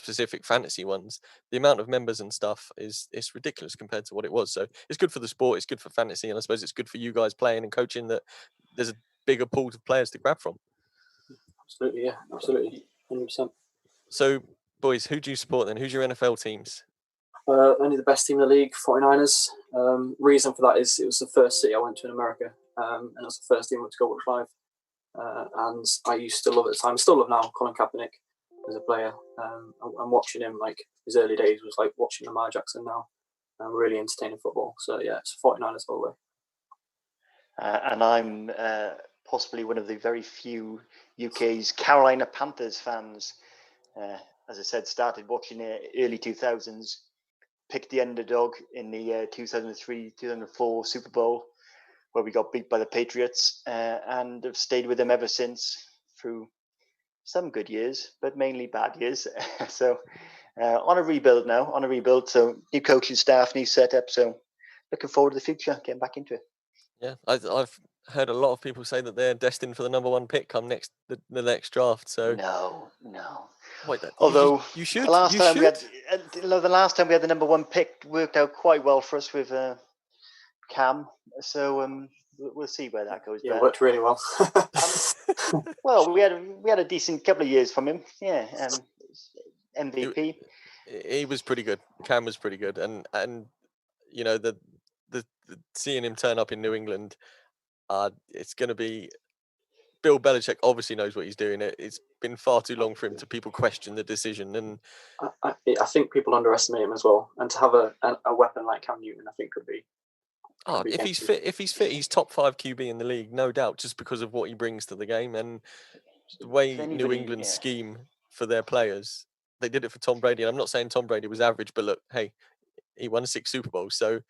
specific fantasy ones, the amount of members and stuff is ridiculous compared to what it was. So it's good for the sport, it's good for fantasy, and I suppose it's good for you guys playing and coaching that there's a bigger pool of players to grab from. Absolutely, yeah, absolutely, 100%. So, boys, who do you support then? Who's your NFL teams? Only the best team in the league, 49ers. Reason for that is it was the first city I went to in America, and it was the first team I went to go watch live. And I used to love at the time, still love now, Colin Kaepernick as a player. And watching him, like his early days was like watching Lamar Jackson now. Really entertaining football. So yeah, it's 49ers all the way. And I'm possibly one of the very few UK's Carolina Panthers fans. As I said, started watching it early 2000s, picked the underdog in the 2003-2004 Super Bowl, where we got beat by the Patriots, and have stayed with them ever since through some good years, but mainly bad years. So on a rebuild. So new coaching staff, new setup. So looking forward to the future, getting back into it. Yeah, I've heard a lot of people say that they're destined for the number one pick come the next draft. So no. Wait, although you should. The last time we had the number one pick worked out quite well for us with Cam. So we'll see where that goes. Yeah, it worked really well. Well, we had a decent couple of years from him. Yeah, MVP. He was pretty good. Cam was pretty good, and you know the seeing him turn up in New England, it's going to be. Bill Belichick obviously knows what he's doing. It's been far too long for him to people question the decision, and I think people underestimate him as well. And to have a weapon like Cam Newton, I think could be. If he's fit, he's top 5 QB in the league, no doubt, just because of what he brings to the game and the way New England scheme for their players. They did it for Tom Brady, and I'm not saying Tom Brady was average, but look, hey, he won 6 Super Bowls, so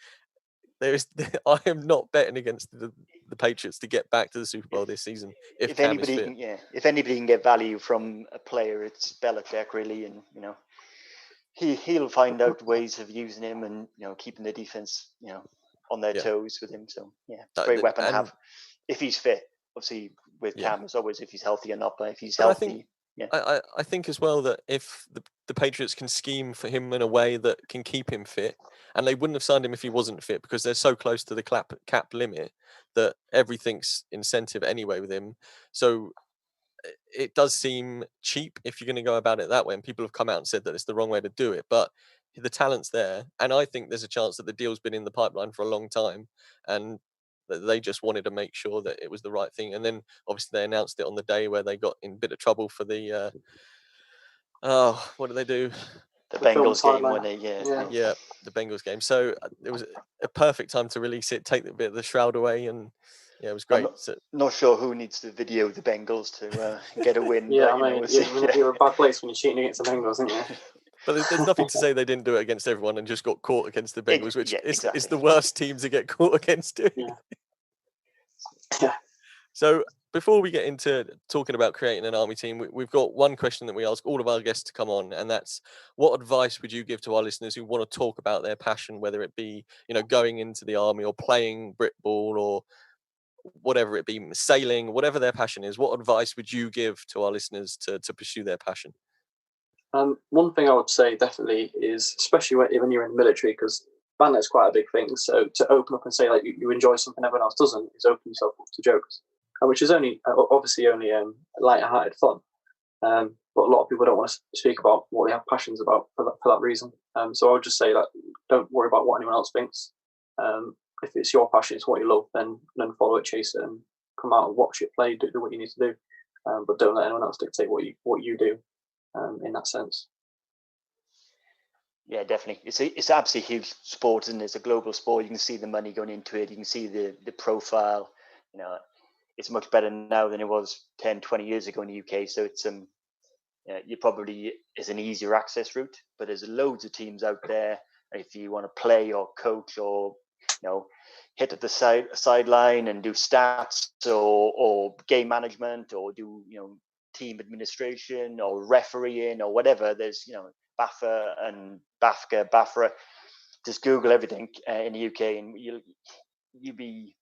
I am not betting against the Patriots to get back to the Super Bowl this season. If anybody can get value from a player, it's Belichick really, and he'll find out ways of using him and keeping the defense on their toes with him. So yeah, it's a great weapon to have if he's fit. Obviously, with Cam as always, if he's healthy or not, but if he's healthy. I think as well that if the Patriots can scheme for him in a way that can keep him fit, and they wouldn't have signed him if he wasn't fit because they're so close to the cap limit that everything's incentive anyway with him. So it does seem cheap if you're going to go about it that way, and people have come out and said that it's the wrong way to do it, but the talent's there, and I think there's a chance that the deal's been in the pipeline for a long time, and they just wanted to make sure that it was the right thing. And then obviously they announced it on the day where they got in a bit of trouble for the what did they do? The Bengals game, when they the Bengals game. So it was a perfect time to release it, take a bit of the shroud away, and it was great. Not sure who needs to video the Bengals to get a win. You're a bad place when you're cheating against the Bengals, aren't you? But there's nothing to say they didn't do it against everyone and just got caught against the Bengals, which is the worst team to get caught against. Yeah. So before we get into talking about creating an army team, we've got one question that we ask all of our guests to come on, and that's: what advice would you give to our listeners who want to talk about their passion, whether it be going into the army or playing Brit ball or whatever it be, sailing, whatever their passion is? What advice would you give to our listeners to pursue their passion? One thing I would say definitely is, especially when you're in the military, because bandit's quite a big thing. So to open up and say like you enjoy something everyone else doesn't is open yourself up to jokes, which is obviously only light-hearted fun. But a lot of people don't want to speak about what they have passions about for that reason. So I would just say that don't worry about what anyone else thinks. If it's your passion, it's what you love, then follow it, chase it, and come out and watch it play. Do what you need to do, but don't let anyone else dictate what you do. In that sense. Yeah, definitely. It's absolutely huge sport, and it's a global sport. You can see the money going into it. You can see the profile. It's much better now than it was 10, 20 years ago in the UK. So it's you probably is an easier access route, but there's loads of teams out there. If you want to play or coach or hit at the sideline and do stats or game management or do team administration or refereeing or whatever, there's BAFA and BAFRA. Just Google everything in the UK and you'll be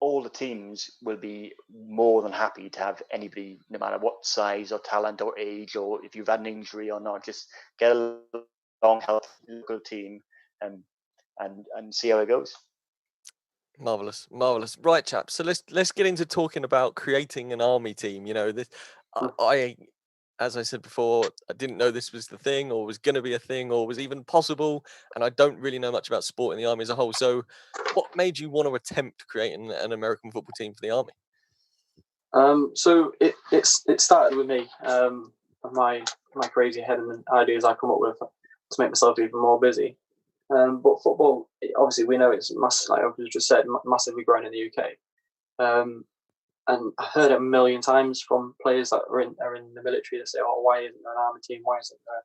all the teams will be more than happy to have anybody, no matter what size or talent or age, or if you've had an injury or not, just get a long, healthy local team and see how it goes. Marvelous. Right, chaps. So let's get into talking about creating an army team. You know, this I as I said before, I didn't know this was the thing, or was going to be a thing, or was even possible, and I don't really know much about sport in the army as a whole. So, what made you want to attempt creating an American football team for the army? So it started with me, my crazy head and the ideas I come up with to make myself even more busy. But football, obviously, we know it's massive, like I've just said, massively growing in the UK. And I heard it a million times from players that are in the military. They say, "Oh, why isn't there an army team? Why isn't there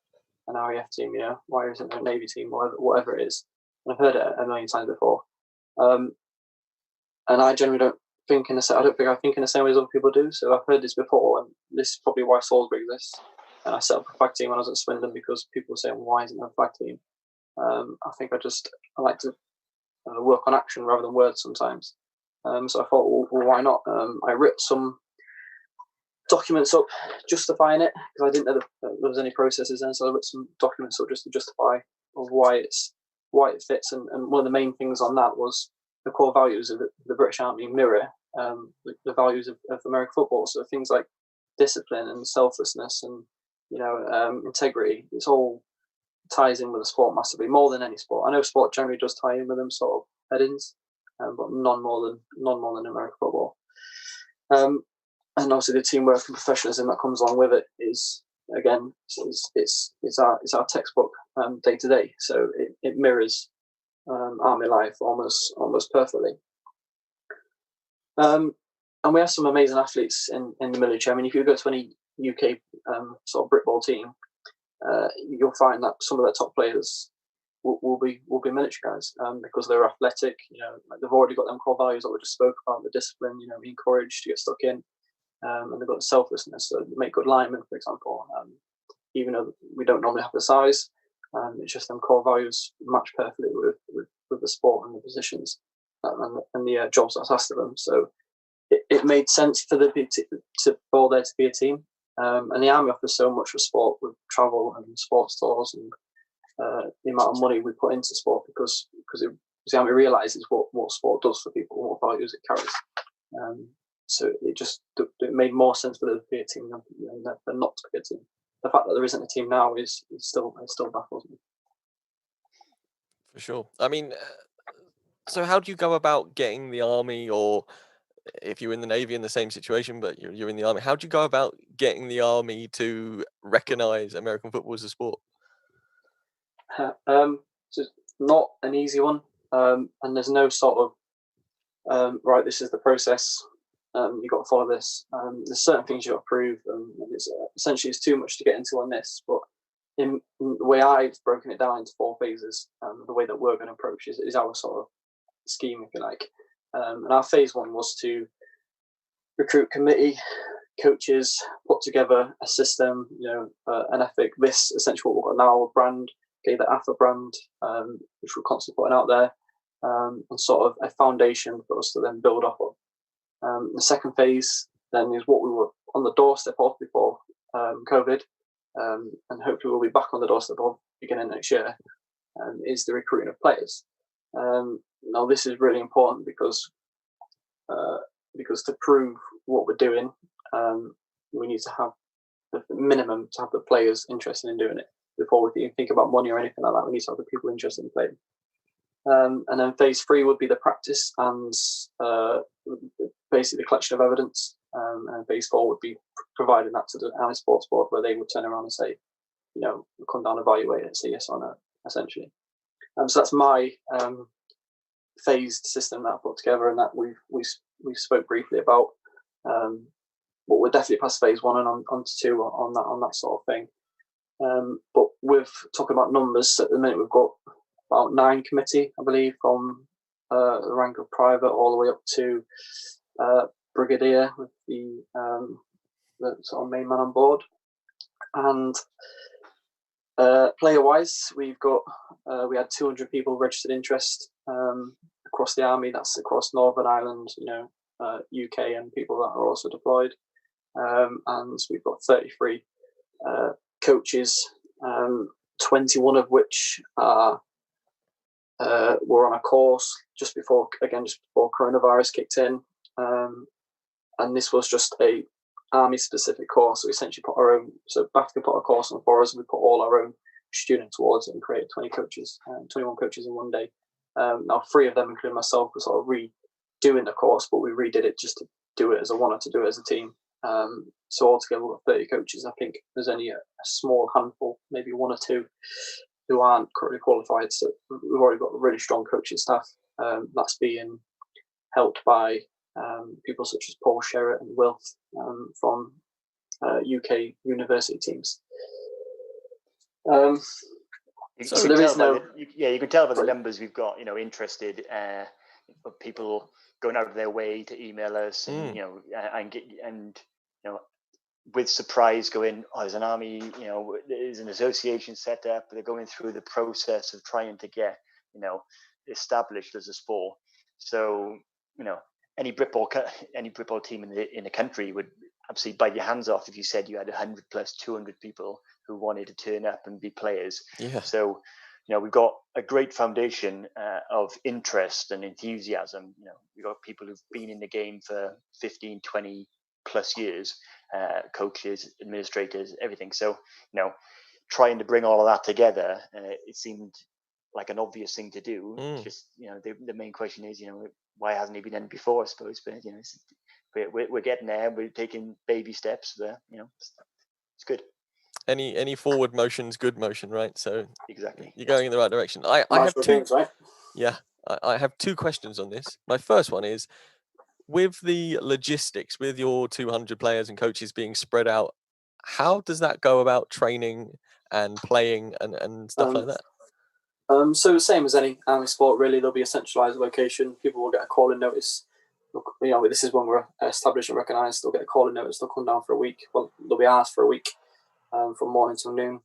an RAF team? You know, why isn't there a Navy team? Whatever it is." And I've heard it a million times before. And I generally don't think I don't think I think in the same way as other people do. So I've heard this before, and this is probably why Salisbury exists. And I set up a flag team when I was at Swindon because people were saying, well, "Why isn't there a flag team?" I think I like to work on action rather than words sometimes. So I thought, well, why not? I ripped some documents up justifying it because I didn't know there was any processes then. So I ripped some documents up just to justify why it fits. And one of the main things on that was the core values of the British Army mirror the values of American football. So things like discipline and selflessness and integrity. It's all ties in with the sport massively, more than any sport. I know sport generally does tie in with them sort of headings, but none more than American football. And obviously the teamwork and professionalism that comes along with it is, again, it's our textbook day to day. So it mirrors army life almost perfectly. And we have some amazing athletes in the military. I mean, if you go to any UK sort of Britball team, you'll find that some of their top players will be military guys because they're athletic. Like they've already got them core values that we just spoke about: the discipline, being encouraged to get stuck in, and they've got the selflessness. So they make good linemen, for example. Even though we don't normally have the size, it's just them core values match perfectly with the sport and the positions and the jobs that's asked of them. So it made sense for there to be a team. And the army offers so much for sport with travel and sports tours and the amount of money we put into sport because the army realises what sport does for people, what values it carries. So it made more sense for there to be a team than not to be a team. The fact that there isn't a team now is still baffles me. For sure. I mean, so how do you go about getting the army, or if you're in the Navy in the same situation, but you're in the army, how do you go about getting the army to recognise American football as a sport? It's not an easy one, and there's no sort of right. This is the process. You've got to follow this. There's certain things you've got to prove, and it's essentially it's too much to get into on this. But in the way I've broken it down into 4 phases, the way that we're going to approach is our sort of scheme, if you like. And our phase 1 was to recruit committee, coaches, put together a system, an ethic. This essentially what we've got now, a brand, the AFA brand, which we're constantly putting out there, and sort of a foundation for us to then build off of. The second phase then is what we were on the doorstep of before COVID, and hopefully we'll be back on the doorstep of beginning next year, is the recruiting of players. Now this is really important because to prove what we're doing, we need to have the minimum to have the players interested in doing it before we even think about money or anything like that. We need to have the people interested in playing. And then phase 3 would be the practice and basically the collection of evidence. And phase 4 would be providing that to the Army Sports Board, where they would turn around and say, come down, evaluate it, say yes or no, essentially. So that's my phased system that I put together, and that we spoke briefly about. But we're definitely past phase 1 and on to 2 on that sort of thing. But with talking about numbers, at the minute we've got about 9 committee, I believe, from the rank of private all the way up to brigadier, with the sort of main man on board. And player wise, we had 200 people registered interest, across the army. That's across Northern Ireland, UK, and people that are also deployed. And we've got 33 coaches, 21 of which are were on a course just before coronavirus kicked in, and this was just a army specific course. So we essentially put our own. So BAFTA put a course on for us, and we put all our own students towards it and created 21 coaches in one day. Now 3 of them, including myself, were sort of redoing the course, but we redid it just to do it as I wanted to do it as a team. So altogether we've got 30 coaches. I think there's only a small handful, maybe 1 or 2, who aren't currently qualified. So we've already got a really strong coaching staff. That's being helped by people such as Paul Sherratt and Wilf from UK university teams. So there is no. You can tell by the numbers we've got. Interested people going out of their way to email us, and with surprise going, oh, there's an army, there's an association set up. They're going through the process of trying to get, established as a sport. So, any Britball team in the country would absolutely bite your hands off if you said you had 100 plus 200 people who wanted to turn up and be players. Yeah. So, we've got a great foundation of interest and enthusiasm. We've got people who've been in the game for 15, 20 plus years, coaches, administrators, everything. So, trying to bring all of that together, it seemed like an obvious thing to do. Just, the main question is, why hasn't he been done before, I suppose? But, we're getting there. We're taking baby steps there. It's good. Any forward motion's good motion, right? So exactly, you're going in the right direction. I have 2. Games, right? Yeah, I have 2 questions on this. My first one is, with the logistics, with your 200 players and coaches being spread out, how does that go about training and playing and stuff like that? So same as any army sport, really. There'll be a centralised location. People will get a call-in notice. This is when we're established and recognised. They'll get a call-in notice. They'll come down for a week. Well, they'll be asked for a week, from morning till noon,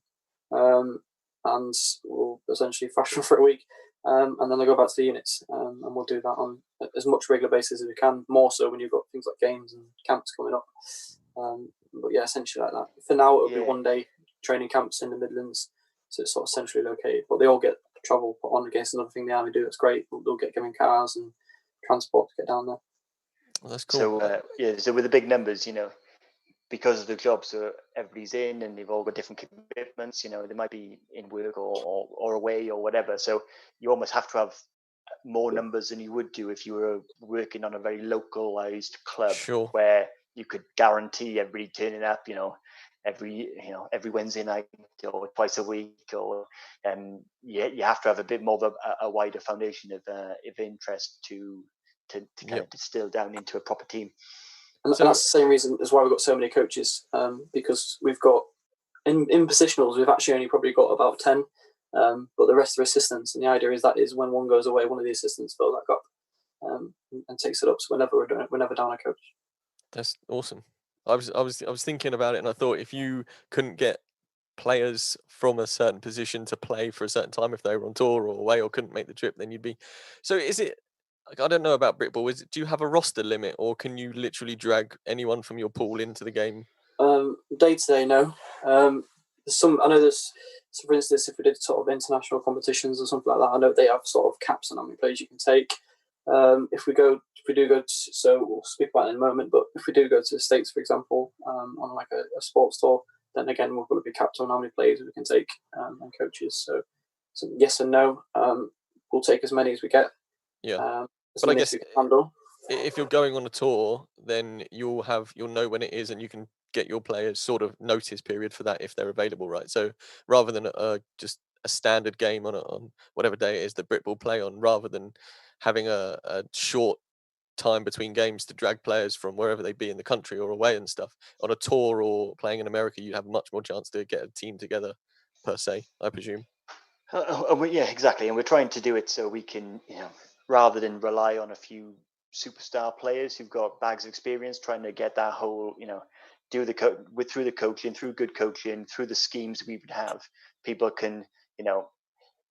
and we'll essentially thrash them for a week, and then they'll go back to the units, and we'll do that on as much regular basis as we can. More so when you've got things like games and camps coming up. But yeah, essentially like that. For now, it'll be 1 day training camps in the Midlands, so it's sort of centrally located. But they all get travel put on against another thing the army do that's great. They'll get given cars and transport to get down there. Well, that's cool. So so with the big numbers, because of the jobs that everybody's in and they've all got different commitments, they might be in work or away or whatever. So you almost have to have more numbers than you would do if you were working on a very localized club, Sure. where you could guarantee everybody turning up, every Wednesday night or twice a week, or you have to have a bit more of a wider foundation of interest to kind of distill down into a proper team. And that's the same reason as why we've got so many coaches, because we've got in positionals we've actually only probably got about 10, but the rest are assistants, and the idea is when one goes away, one of the assistants fills that gap and takes it up. So we're never down a coach. That's awesome. I was thinking about it, and I thought if you couldn't get players from a certain position to play for a certain time, if they were on tour or away or couldn't make the trip, then you'd be. So is it? I don't know about Britball. Do you have a roster limit, or can you literally drag anyone from your pool into the game? Day to day, no. I know there's. So for instance, if we did sort of international competitions or something like that, I know they have sort of caps on how many players you can take. If we do go to, so we'll speak about it in a moment, but if we do go to the States, for example, on like a sports tour, then again we're going to be capped on how many players we can take and coaches. So yes and no. We'll take as many as we get. Yeah, but I guess if you're going on a tour, then you'll know when it is, and you can get your players sort of notice period for that if they're available, right? So rather than just a standard game on whatever day it is that Britball play on, rather than having a short time between games to drag players from wherever they be in the country or away and stuff, on a tour or playing in America, you'd have much more chance to get a team together, per se, I presume. Yeah, exactly. And we're trying to do it so we can, rather than rely on a few superstar players who've got bags of experience, trying to get that whole, through the coaching, through good coaching, through the schemes we would have, people can,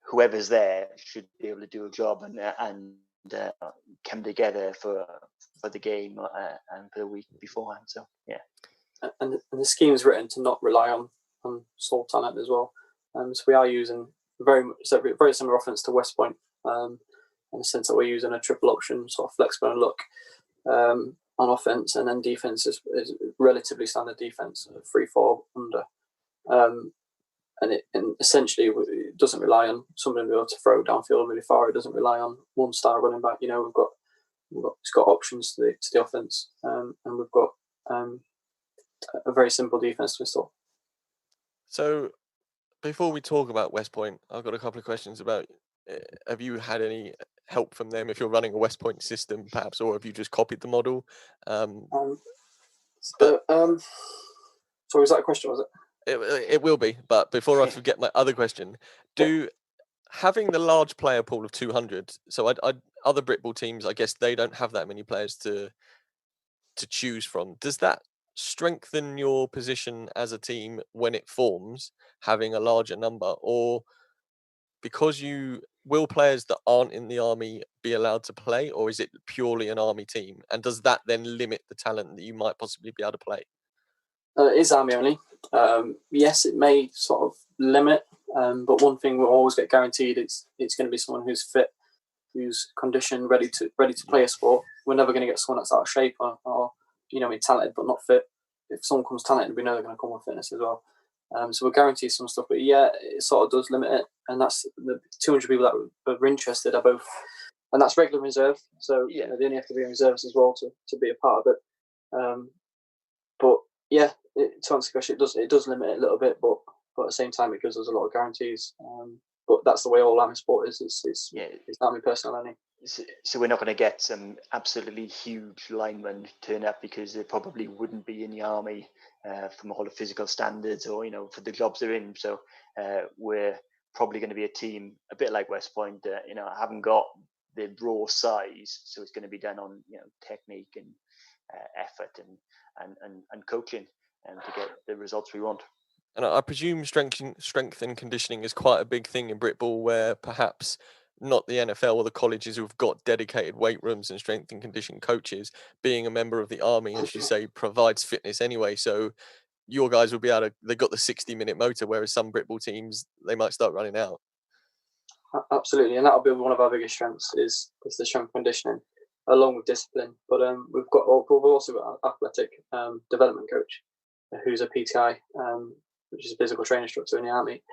whoever's there should be able to do a job and come together for the game and for the week beforehand. So yeah, and the scheme is written to not rely on sole talent as well. So we are using very similar offense to West Point, in the sense that we're using a triple option, sort of flexible look on offense, and then defense is relatively standard defense, 3-4 under. And essentially, it doesn't rely on somebody to be able to throw downfield really far. It doesn't rely on one star running back. We've got it's got options to the offense, and we've got a very simple defense to install. So, before we talk about West Point, I've got a couple of questions about: have you had any help from them if you're running a West Point system, perhaps, or have you just copied the model? So was that a question? Was it? It will be, but before I forget my other question, having the large player pool of 200, so other Britball teams, I guess they don't have that many players to choose from. Does that strengthen your position as a team when it forms, having a larger number, or because will players that aren't in the army be allowed to play, or is it purely an army team? And does that then limit the talent that you might possibly be able to play? It is army only. Yes, it may sort of limit, but one thing we'll always get guaranteed: it's going to be someone who's fit, who's conditioned, ready to play a sport. We're never going to get someone that's out of shape or talented but not fit. If someone comes talented, we know they're going to come with fitness as well. So we're guaranteed some stuff, but yeah, it sort of does limit it. And that's the 200 people that are interested are both, and that's regular reserve. So they only have to be in reserves as well to be a part of it. But yeah, to answer the question, it does limit it a little bit, but at the same time, it gives us a lot of guarantees. But that's the way all army sport is. It's army personnel only. So we're not going to get some absolutely huge linemen turn up because they probably wouldn't be in the army from all the physical standards or for the jobs they're in. So we're probably going to be a team a bit like West Point. Haven't got the raw size, so it's going to be done on technique and effort and coaching to get the results we want. And I presume strength and conditioning is quite a big thing in Britball, where perhaps not the NFL or the colleges who've got dedicated weight rooms and strength and conditioning coaches. Being a member of the army, as you say, provides fitness anyway. So your guys will be able to. They've got the 60-minute motor, whereas some Britball teams they might start running out. Absolutely, and that'll be one of our biggest strengths is the strength conditioning, along with discipline. But we've also got an athletic development coach, who's a PTI, which is a physical training instructor in the army,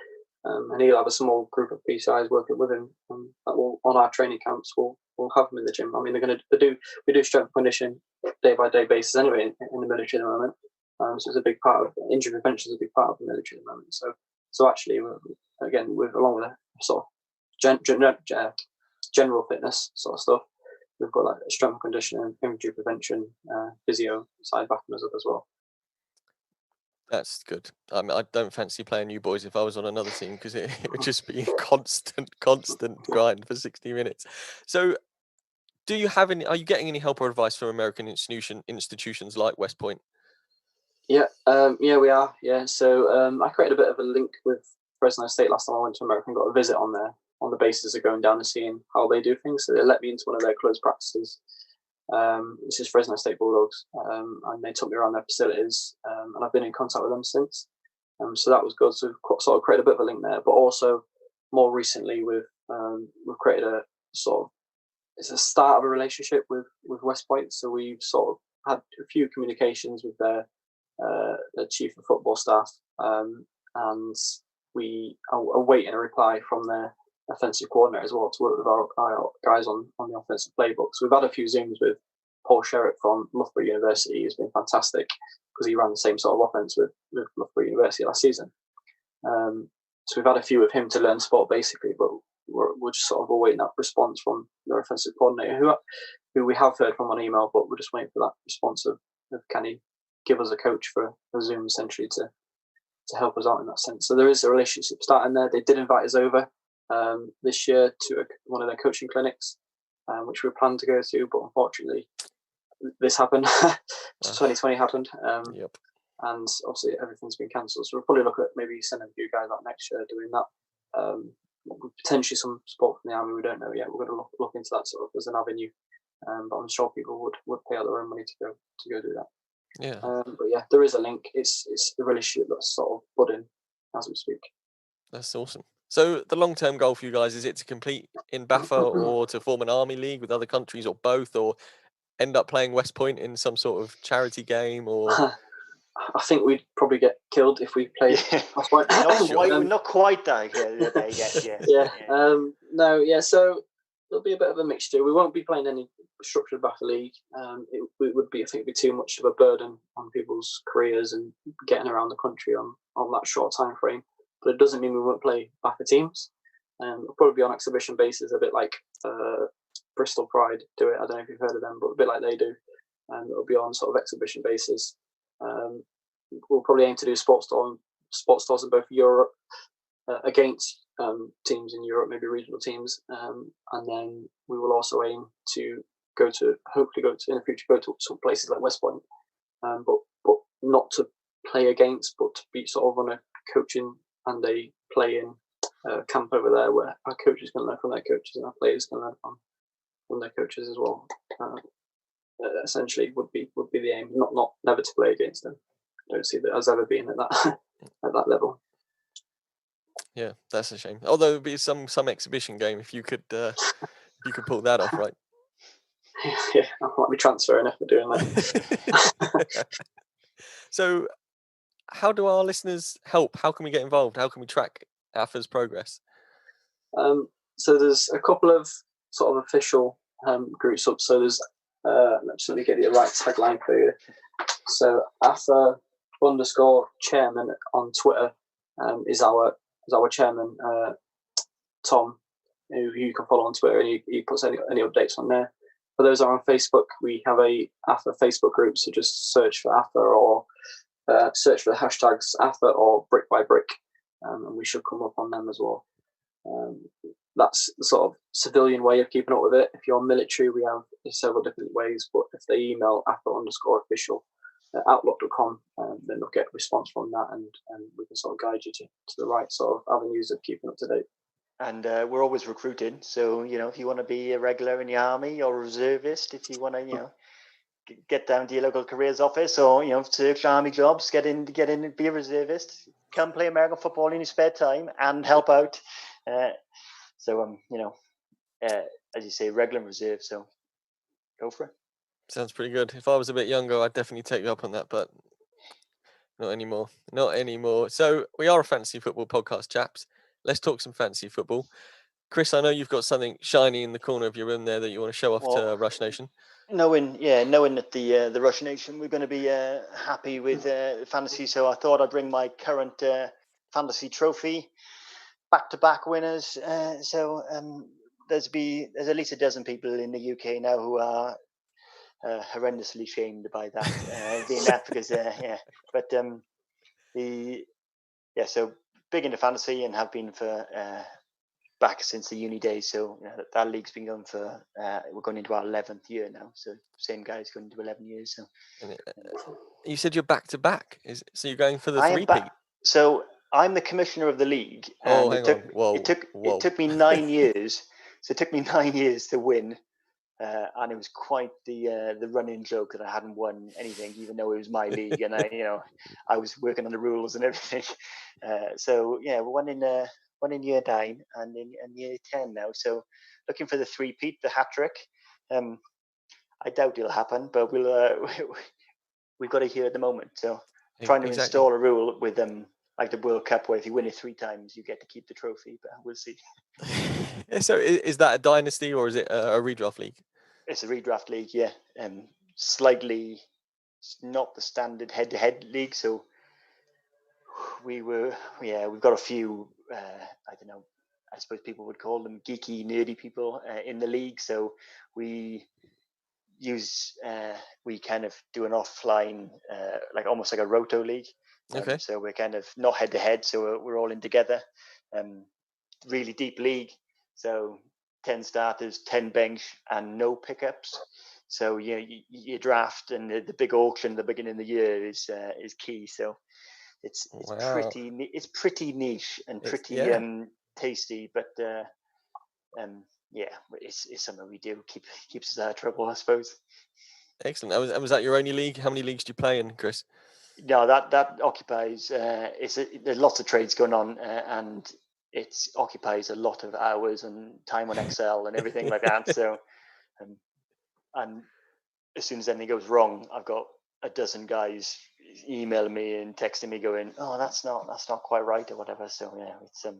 and he'll have a small group of PTIs working with him. That will, on our training camps, we'll have them in the gym. I mean, we do strength conditioning day by day basis anyway in the military at the moment. So it's a big part of injury prevention is a big part of the military at the moment. So actually, along with a sort of general fitness sort of stuff, we've got like strength conditioning, injury prevention, physio side backing us up as well. That's good. I mean, I don't fancy playing you boys if I was on another team, because it would just be a constant grind for 60 minutes. So are you getting any help or advice from American institutions like West Point? Yeah, we are. Yeah, so I created a bit of a link with Fresno State last time I went to America and got a visit on there on the basis of going down and seeing how they do things. So they let me into one of their closed practices. This is Fresno State Bulldogs, and they took me around their facilities, and I've been in contact with them since. So that was good. So we've sort of created a bit of a link there, but also more recently we've created a sort of, it's a start of a relationship with West Point. So we've sort of had a few communications with their chief of football staff, and we are awaiting a reply from their offensive coordinator as well to work with our guys on the offensive playbook. So we've had a few Zooms with Paul Sherritt from Loughborough University. He's been fantastic because he ran the same sort of offense with Loughborough University last season. So we've had a few with him to learn sport basically, but we're just sort of awaiting that response from their offensive coordinator, who we have heard from on email, but we're just waiting for that response of can he give us a coach for Zoom essentially to help us out in that sense. So there is a relationship starting there. They did invite us over this year to one of their coaching clinics, which we planned to go to, but unfortunately this happened. 2020 happened, Yep. And obviously everything's been cancelled. So we'll probably look at maybe sending a few guys out next year doing that. potentially some support from the army. We don't know yet. We're going to look into that sort of as an avenue. But I'm sure people would pay out their own money to go do that. Yeah. But yeah, there is a link. It's the relationship that's sort of budding as we speak. That's awesome. So the long-term goal for you guys, is it to compete in BAFA or to form an army league with other countries, or both, or end up playing West Point in some sort of charity game? Or I think we'd probably get killed if we played West Point. Not quite that yet. Yeah. No. Yeah. So there'll be a bit of a mixture. We won't be playing any structured BAFA league. It would be, I think, too much of a burden on people's careers and getting around the country on that short time frame. But it doesn't mean we won't play BAFA teams. We'll probably be on exhibition basis, a bit like Bristol Pride do it. I don't know if you've heard of them, but a bit like they do. And it'll be on sort of exhibition basis. We'll probably aim to do sports stores in both Europe against teams in Europe, maybe regional teams, and then we will also aim to hopefully go to in the future, go to some places like West Point, but not to play against, but to be sort of on a coaching and a playing camp over there, where our coaches can learn from their coaches and our players can learn from their coaches as well. Essentially, would be the aim. Not never to play against them. I don't see that as ever being at that level. Yeah, that's a shame. Although it'd be some exhibition game if you could pull that off, right? Yeah, I might be transferring after doing that. So, how do our listeners help? How can we get involved? How can we track AFA's progress? So there's a couple of sort of official groups up. So there's let me get the right tagline for you. So AFA_chairman on Twitter is our chairman, Tom, who you can follow on Twitter, and he puts any updates on there. For those that are on Facebook, we have a AFA Facebook group, so just search for AFA or search for the hashtags AFA or Brick by Brick, and we should come up on them as well. That's the sort of civilian way of keeping up with it. If you're military, we have several different ways, but if they email AFA_official at outlook.com, then they'll get a response from that, and we can sort of guide you to the right sort of avenues of keeping up to date. And we're always recruiting, so if you want to be a regular in the army or a reservist, if you want to get down to your local careers office, or search army jobs, get in and be a reservist, come play American football in your spare time and help out. As you say, regular and reserve, so go for it. Sounds pretty good. If I was a bit younger, I'd definitely take you up on that, but not anymore. So we are a fantasy football podcast, chaps. Let's talk some fantasy football. Chris, I know you've got something shiny in the corner of your room there that you want to show off to Rush Nation. Knowing that the Rush Nation, we're going to be happy with fantasy, so I thought I'd bring my current fantasy trophy, back-to-back winners. There's at least a dozen people in the UK now who are horrendously shamed by that being that, because so big into fantasy and have been for back since the uni days. So that league's been going for we're going into our 11th year now. So same guys going into 11 years. So you said you're back to back. So you're going for the three-peat? So I'm the commissioner of the league. And it took me 9 years. So it took me 9 years to win. And it was quite the running joke that I hadn't won anything, even though it was my league, and I was working on the rules and everything. We're one in year 9 and in year 10 now. So looking for the three-peat, the hat trick. I doubt it'll happen, but we've got it here at the moment. So trying to install a rule with like the World Cup, where if you win it 3 times, you get to keep the trophy. But we'll see. So is that a dynasty or is it a redraft league? It's a redraft league, yeah. Slightly not the standard head-to-head league. So we've got a few, I don't know, I suppose people would call them geeky, nerdy people in the league. So we kind of do an offline, like almost like a roto league. Okay. So we're kind of not head-to-head, so we're all in together. Really deep league. So 10 starters, 10 bench, and no pickups. So you draft, and the big auction at the beginning of the year is key. So it's pretty niche and pretty tasty, but yeah, it's something we do keeps us out of trouble, I suppose. Excellent. And was that your only league? How many leagues do you play in, Chris? No, that occupies. There's lots of trades going on, and it occupies a lot of hours and time on Excel and everything like that. So, and as soon as anything goes wrong, I've got a dozen guys emailing me and texting me, going, "Oh, that's not quite right," or whatever. So yeah,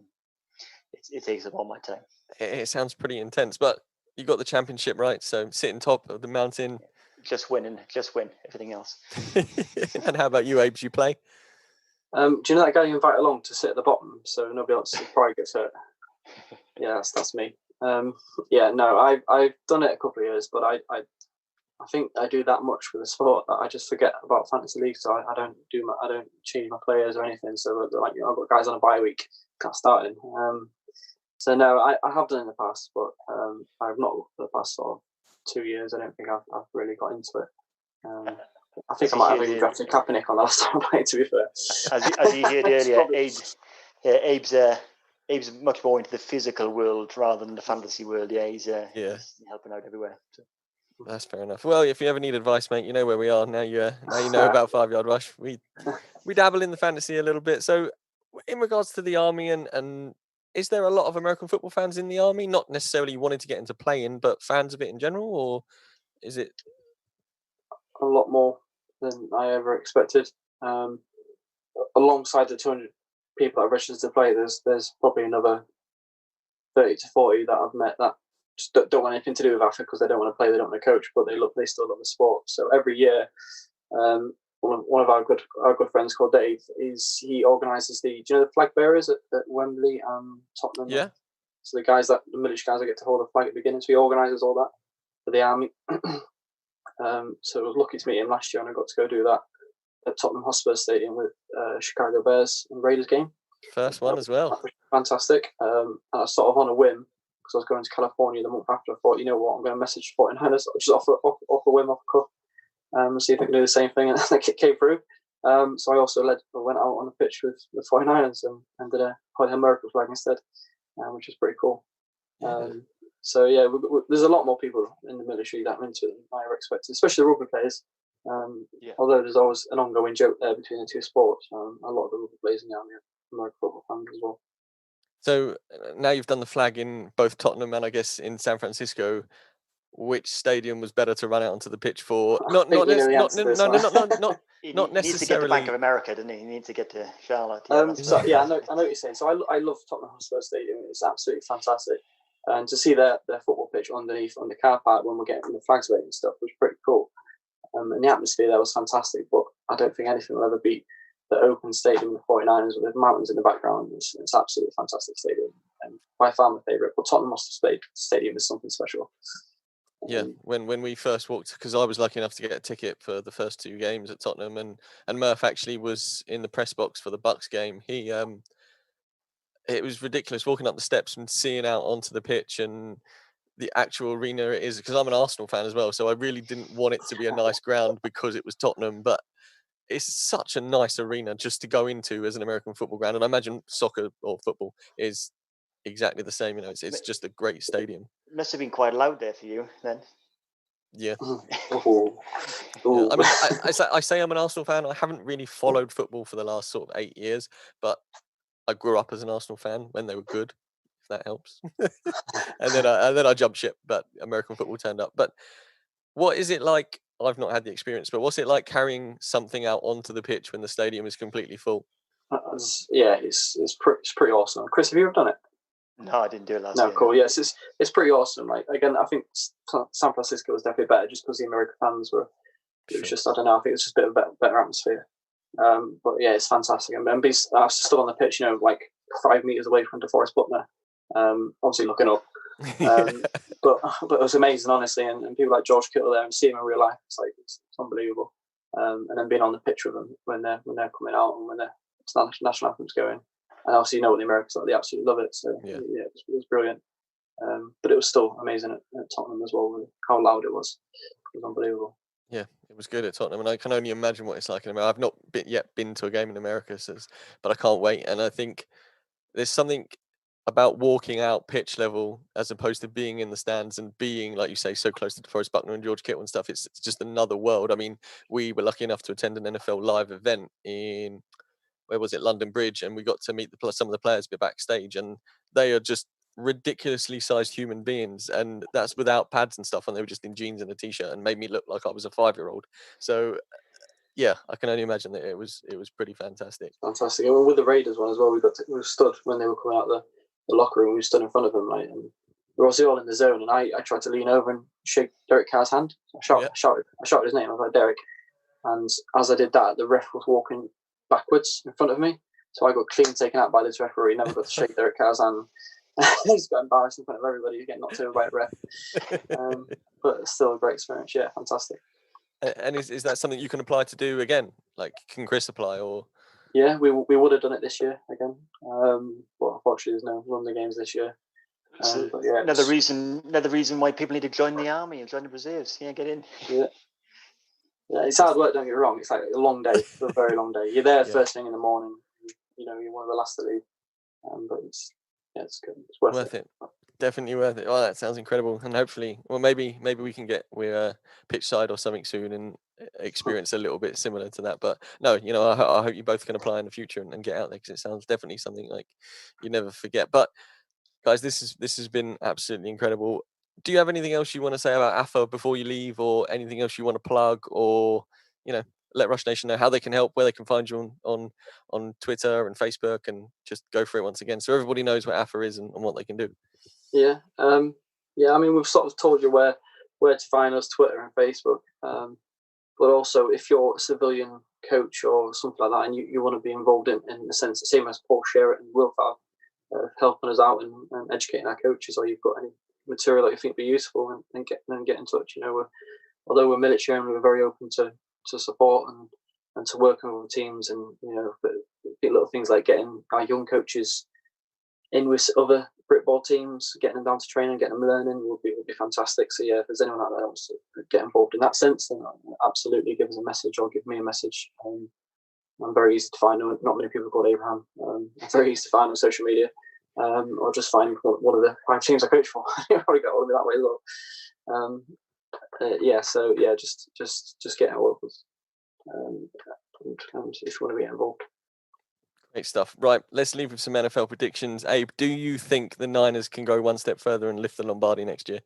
it takes up all my time. It sounds pretty intense, but you got the championship, right? So sitting top of the mountain. Just win everything else. And how about you, Abe? Do you play? Do you know that guy you invite along to sit at the bottom so nobody else probably gets hurt? Yeah, that's me. Yeah, no, I've done it a couple of years, but I think I do that much with the sport that I just forget about fantasy league. So I don't change my players or anything. So like, I've got guys on a bye week, can't start in. So no, I have done it in the past, but I've not for the past sort of 2 years. I don't think I've really got into it. I think I might have even drafted Kaepernick on the last time I played, to be fair. As you heard earlier, Abe's much more into the physical world rather than the fantasy world. Yeah, he's helping out everywhere. So. That's fair enough. Well, if you ever need advice, mate, you know where we are. Now you know about 5 Yard Rush. We dabble in the fantasy a little bit. So in regards to the Army and is there a lot of American football fans in the Army? Not necessarily wanting to get into playing, but fans of it in general, or is it a lot more than I ever expected? Alongside the 200 people that are registered to play, there's probably another 30 to 40 that I've met that just don't want anything to do with AFA because they don't want to play, they don't want to coach, but they still love the sport. So every year, one of our good friends called Dave he organises do you know the flag bearers at Wembley and Tottenham? Yeah. So the military guys that get to hold the flag at the beginning, so he organises all that for the Army. So I was lucky to meet him last year, and I got to go do that at Tottenham Hotspur Stadium with Chicago Bears and Raiders game. First one as well. That was fantastic. And I was sort of on a whim because I was going to California the month after. I thought, you know what, I'm going to message 49ers just off a whim, off a cuff, and see if I can do the same thing. And it came through. So I also went out on the pitch with the 49ers and did a American flag instead, which is pretty cool. So yeah, there's a lot more people in the military that I'm into it than I ever expected, especially the rugby players. Although there's always an ongoing joke there between the two sports, a lot of the rugby players in the Army are American football fans as well. So now you've done the flag in both Tottenham and I guess in San Francisco. Which stadium was better to run out onto the pitch for? Not necessarily. He needs to get to Bank of America, doesn't he? He needs to get to Charlotte. I know what you're saying. So I love Tottenham Hotspur Stadium. It's absolutely fantastic. And to see their football pitch underneath on the car park when we're getting the flags waving and stuff was pretty cool. And the atmosphere there was fantastic. But I don't think anything will ever beat the open stadium with the 49ers with the mountains in the background. It's absolutely fantastic stadium. And by far my favourite. But Tottenham Hotspur Stadium is something special. Yeah, when we first walked, because I was lucky enough to get a ticket for the first 2 games at Tottenham, and Murph actually was in the press box for the Bucks game. It was ridiculous walking up the steps and seeing out onto the pitch and the actual arena it is, because I'm an Arsenal fan as well, so I really didn't want it to be a nice ground because it was Tottenham, but it's such a nice arena just to go into as an American football ground, and I imagine soccer or football is exactly the same. It's just a great stadium. Must have been quite loud there for you then. Yeah. Ooh. Yeah. I mean, I say I'm an Arsenal fan. I haven't really followed football for the last sort of 8 years, but I grew up as an Arsenal fan when they were good, if that helps. and then I jumped ship, but American football turned up. But what is it like? I've not had the experience, but what's it like carrying something out onto the pitch when the stadium is completely full? It's pretty awesome. Chris, have you ever done it? No, I didn't do it last year. No, cool. Yes, it's pretty awesome. Like again, I think San Francisco was definitely better just because the American fans were. It was just, I don't know. I think it's just a bit of a better atmosphere. But yeah, it's fantastic. And I was stood on the pitch, like 5 meters away from DeForest Buckner, obviously looking up. But it was amazing, honestly. And people like George Kittle there and seeing him in real life, it's unbelievable. And then being on the pitch with them when they're coming out and when the national anthem's going. And obviously, what the Americans like, they absolutely love it. So yeah, it was brilliant. But it was still amazing at Tottenham as well. How loud it was. It was unbelievable. Yeah, it was good at Tottenham, and I can only imagine what it's like in America. I've not yet been to a game in America, but I can't wait. And I think there's something about walking out pitch level as opposed to being in the stands and being, like you say, so close to DeForest Buckner and George Kittle and stuff. It's just another world. I mean, we were lucky enough to attend an NFL live event in, where was it, London Bridge, and we got to meet some of the players a bit backstage, and they are just ridiculously sized human beings, and that's without pads and stuff, and they were just in jeans and a t-shirt and made me look like I was a 5-year-old. So yeah, I can only imagine that it was pretty fantastic. Fantastic. And with the Raiders one as well, we stood when they were coming out the locker room. We stood in front of them, right, and we were obviously all in the zone. And I tried to lean over and shake Derek Carr's hand. I shouted his name. I was like, Derek. And as I did that, the ref was walking backwards in front of me, so I got clean taken out by this referee. Never got to shake Derek Carr's hand. He's got embarrassed in front of everybody, getting knocked over by a ref. But still a great experience. Yeah, fantastic. And is that something you can apply to do again? Like, can Chris apply, or? Yeah, we would have done it this year again. But unfortunately, there's no London games this year. But yeah, another reason why people need to join the army and join the reserves. Yeah, get in. Yeah, it's hard work. Don't get me wrong. It's like a long day, a very long day. You're there first thing in the morning. You know, you're one of the last to leave. But it's good. It's worth it. Definitely worth it. Oh, that sounds incredible. And hopefully, well, maybe we can get pitch side or something soon and experience a little bit similar to that. But no, you know, I hope you both can apply in the future and get out there, because it sounds definitely something like you never forget. But guys, this has been absolutely incredible. Do you have anything else you want to say about AFA before you leave, or anything else you want to plug, or, you know, let Rush Nation know how they can help, where they can find you on Twitter and Facebook, and just go for it once again, so everybody knows what AFA is and what they can do. Yeah. I mean, we've sort of told you where to find us, Twitter and Facebook. But also, if you're a civilian coach or something like that, and you want to be involved in a sense, the same as Paul Sherritt and Will Farr, helping us out and educating our coaches, or you've got any material that you think would be useful, and get in touch. You know, although we're military, and we're very open to support and to working with teams, and, you know, but little things like getting our young coaches in with other Britball teams, getting them down to training, getting them learning would be fantastic. So yeah, if there's anyone out there that wants to get involved in that sense, then absolutely give us a message or give me a message. I'm very easy to find. Not many people called Abraham. I'm very easy to find on social media, or just find one of the 5 teams I coach for. You probably got all of me that way as well. Just get involved with us, and if you want to be involved. Great stuff. Right, let's leave with some NFL predictions. Abe, do you think the Niners can go one step further and lift the Lombardi next year?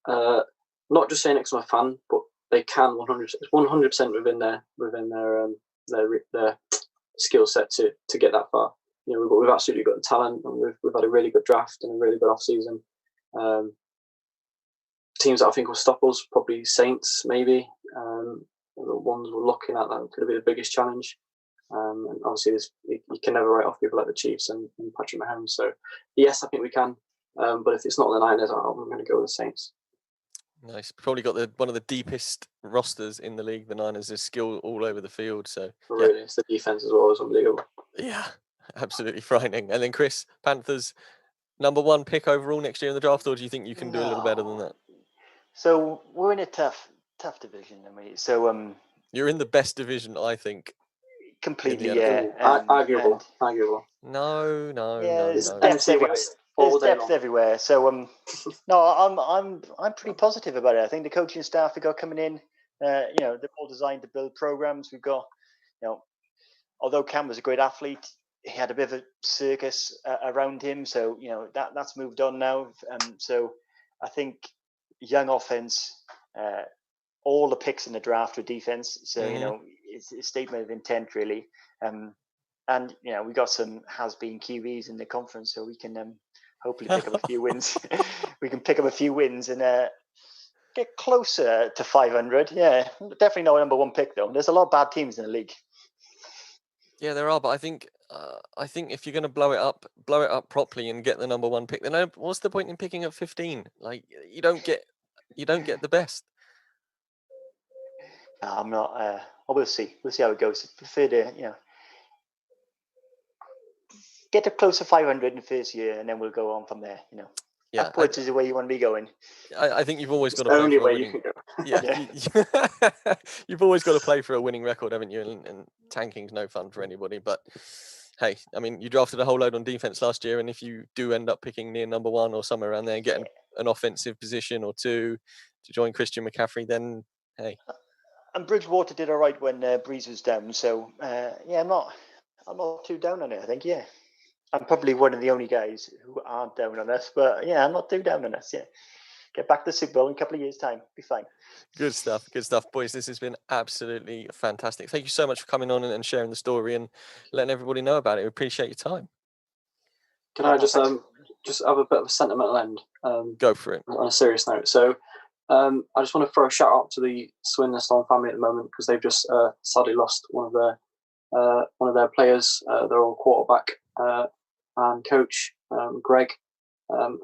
Not just saying it because I'm a fan, but they can 100% within their skill set to get that far. You know, we've absolutely got the talent, and we've had a really good draft and a really good off season. Teams that I think will stop us, probably Saints, maybe. The ones we're looking at that could be the biggest challenge. And obviously, you can never write off people like the Chiefs and Patrick Mahomes. So, yes, I think we can. But if it's not the Niners, I'm going to go with the Saints. Nice. Probably got one of the deepest rosters in the league. The Niners is skill all over the field. So really, it's the defense as well is unbelievable. Yeah, absolutely frightening. And then Chris, Panthers, number 1 pick overall next year in the draft, or do you think you can do a little better than that? So we're in a tough division, I mean. So you're in the best division, I think. Completely, yeah. Arguable. No. There's depth everywhere. There's depth everywhere. So no, I'm pretty positive about it. I think the coaching staff we got coming in, you know, they're all designed to build programs. We've got, you know, although Cam was a great athlete, he had a bit of a circus around him. So, you know, that's moved on now. So I think young offense, all the picks in the draft were defense. So, you know, it's a statement of intent, really. And, you know, we got some has-been QBs in the conference, so we can hopefully pick up a few wins. We can pick up a few wins and get closer to 500. Yeah, definitely not a number 1 pick, though. There's a lot of bad teams in the league. Yeah, there are, but I think if you're going to blow it up properly and get the number 1 pick, then what's the point in picking up 15? Like, you don't get the best. I'm not. We'll see. We'll see how it goes. I prefer to, you know, get up close to 500 in the first year, and then we'll go on from there. You know, upwards is the way you want to be going. I think you've always got to play only for way you can go. You've always got to play for a winning record, haven't you? And tanking's no fun for anybody. But hey, I mean, you drafted a whole load on defense last year, and if you do end up picking near number 1 or somewhere around there and getting an offensive position or 2 to join Christian McCaffrey, then hey. And Bridgewater did all right when Breeze was down. So yeah, I'm not too down on it. I think I'm probably one of the only guys who aren't down on us. But yeah, I'm not too down on us. Yeah, get back to the Super Bowl in a couple of years' time. Be fine. Good stuff, boys. This has been absolutely fantastic. Thank you so much for coming on and sharing the story and letting everybody know about it. We appreciate your time. Can I just have a bit of a sentimental end? Go for it. On a serious note. So I just want to throw a shout out to the Swindon Storm family at the moment, because they've just sadly lost one of their players, their old quarterback and coach, Greg.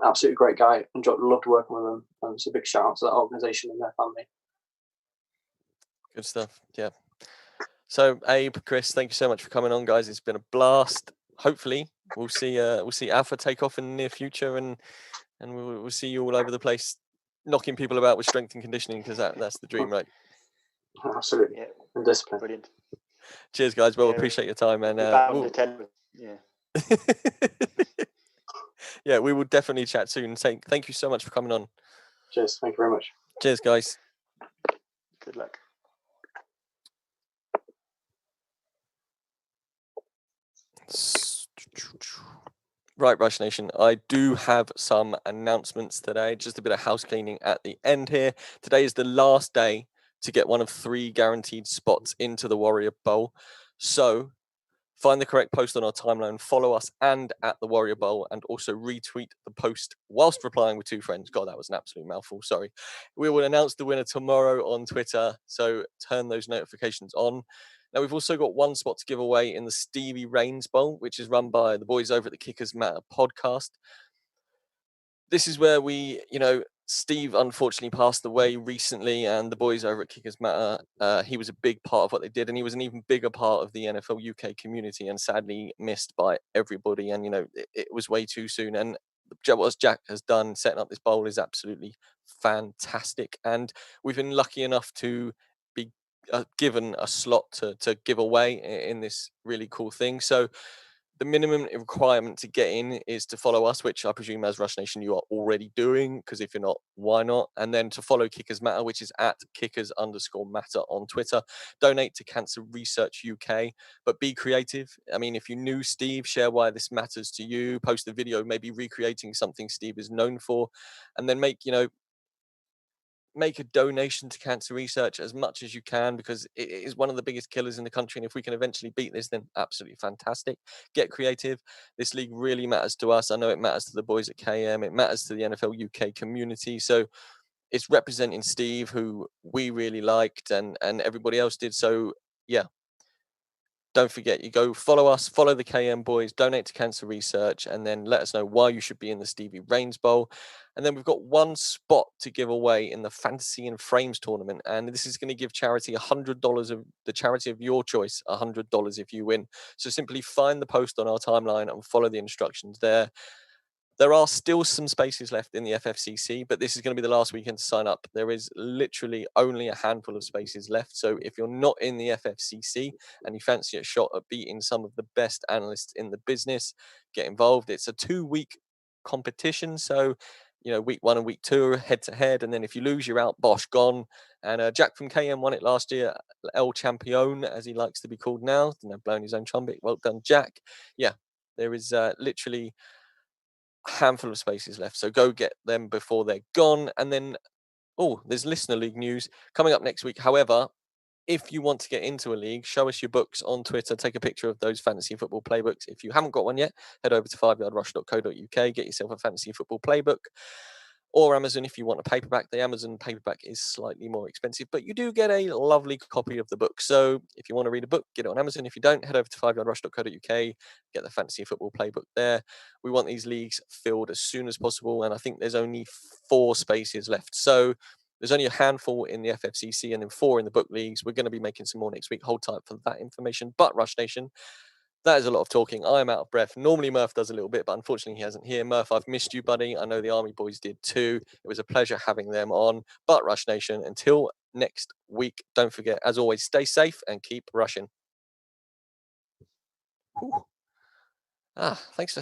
Absolutely great guy. Loved working with him. So big shout out to that organisation and their family. Good stuff. Yeah. So Abe, Chris, thank you so much for coming on, guys. It's been a blast. Hopefully we'll see Alpha take off in the near future, and we'll see you all over the place knocking people about with strength and conditioning, because that's the dream, right? Absolutely. Yeah. And discipline. Brilliant. Cheers, guys. Well, appreciate your time, and yeah, we will definitely chat soon. Thank you so much for coming on. Cheers. Thank you very much. Cheers, guys. Good luck. Right, Rush Nation, I do have some announcements today. Just a bit of house cleaning at the end here. Today is the last day to get one of 3 guaranteed spots into the Warrior Bowl. So find the correct post on our timeline, follow us and at the Warrior Bowl, and also retweet the post whilst replying with 2 friends. God, that was an absolute mouthful. Sorry. We will announce the winner tomorrow on Twitter, so turn those notifications on. Now, we've also got 1 spot to give away in the Stevie Rains Bowl, which is run by the boys over at the Kickers Matter podcast. This is where Steve unfortunately passed away recently, and the boys over at Kickers Matter, he was a big part of what they did, and he was an even bigger part of the NFL UK community, and sadly missed by everybody. And, it was way too soon. And what Jack has done setting up this bowl is absolutely fantastic. And we've been lucky enough to be given a slot to give away in this really cool thing. So the minimum requirement to get in is to follow us, which I presume as Rush Nation you are already doing, because if you're not, why not? And then to follow Kickers Matter, which is at Kickers_Matter on Twitter. Donate to Cancer Research UK, but be creative. I mean, if you knew Steve, share why this matters to you. Post a video, maybe recreating something Steve is known for, and then make a donation to cancer research as much as you can, because it is one of the biggest killers in the country. And if we can eventually beat this, then absolutely fantastic. Get creative. This league really matters to us. I know it matters to the boys at KM. It matters to the NFL UK community. So it's representing Steve, who we really liked, and everybody else did. So yeah, don't forget, you go follow us, follow the KM boys, donate to cancer research, and then let us know why you should be in the Stevie Rains Bowl. And then we've got 1 spot to give away in the Fantasy and Frames tournament. And this is going to give charity $100 of the charity of your choice, $100 if you win. So simply find the post on our timeline and follow the instructions there. There are still some spaces left in the FFCC, but this is going to be the last weekend to sign up. There is literally only a handful of spaces left. So if you're not in the FFCC and you fancy a shot at beating some of the best analysts in the business, get involved. It's a 2-week competition. So, week 1 and week 2 are head to head. And then if you lose, you're out, bosh, gone. And Jack from KM won it last year, El Champion, as he likes to be called now, blowing his own trumpet. Well done, Jack. Yeah, there is literally handful of spaces left, so go get them before they're gone. And then there's listener league news coming up next week. However, if you want to get into a league, show us your books on Twitter, take a picture of those fantasy football playbooks. If you haven't got one yet, head over to 5yardrush.co.uk, get yourself a fantasy football playbook, or Amazon if you want a paperback. The Amazon paperback is slightly more expensive, but you do get a lovely copy of the book. So if you want to read a book, get it on Amazon. If you don't, head over to 5yardrush.co.uk, get the fantasy football playbook there. We want these leagues filled as soon as possible, and I think there's only 4 spaces left. So there's only a handful in the FFCC and then 4 in the book leagues. We're going to be making some more next week. Hold tight for that information. But Rush Nation, that is a lot of talking. I am out of breath. Normally Murph does a little bit, but unfortunately he hasn't here. Murph, I've missed you, buddy. I know the Army boys did too. It was a pleasure having them on. But Rush Nation, until next week, don't forget, as always, stay safe and keep rushing. Whew. Thanks for